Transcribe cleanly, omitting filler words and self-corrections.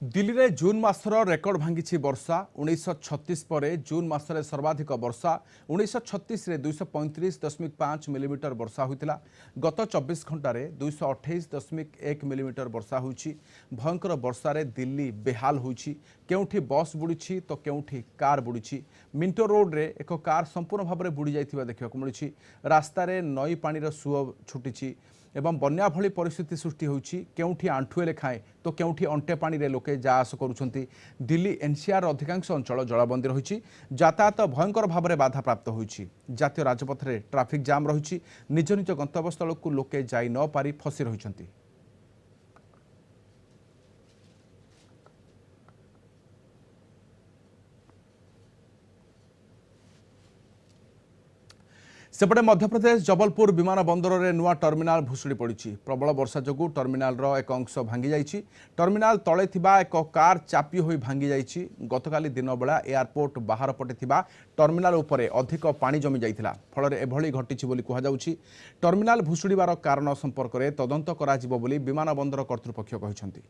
दिल्ली में जून मासर रेकर्ड भांगी वर्षा 1936 पर जून मासरे सर्वाधिक वर्षा 1936 रे 235.5 मिलीमीटर वर्षा होता। गत 24 घंटे 228.1 मिलीमीटर वर्षा होती। भयंकर वर्षार दिल्ली बेहाल होती। केउठी बस बुड़ी तो केउठी कार बुड़ी। मिंटो रोड रे एक कार संपूर्ण भाव में बुड़ी जाइथिबा देखिबाकु मिलुछि। रास्तार नई पानीर सुଅ छुटी एवं बन्या भली परिस्थिति सृष्टि होछि। केउठी आंठुए लेखाएं तो केउठी अंटे पानी रे लोके जा आस करुछंती। दिल्ली एनसीआर अधिकांश अंचल जलबंदी रही। यातायात भयंकर भाव में बाधा प्राप्त होछि। जातीय राजपथ रे ट्राफिक जाम रही। निज निज गंतव्य स्थल को लोके जाई न पारी फसी रहिछंती। सेपटे मध्यप्रदेश जबलपुर विमान बंदर में नुआ टर्मिनाल भुशुड़ी पड़ी। प्रबल वर्षा जो टर्मिनाल एक अंश भांगी जाइछि। टर्मिनाल तले थिबा एक कार चापी होई भांगी जाइछि। गतकाली दिन बेला एयरपोर्ट बाहर पटे थिबा टर्मिनाल उपरे अधिक पानी जमी जाइथिला। फल एभली घटिछि बोली कुहाଯାଉଛି। टर्मिनाल भुशुड़ीबार कारण संपर्क में तदंत कराजिबो बोली विमान बंदर कर्तृपक्ष कहिसंती।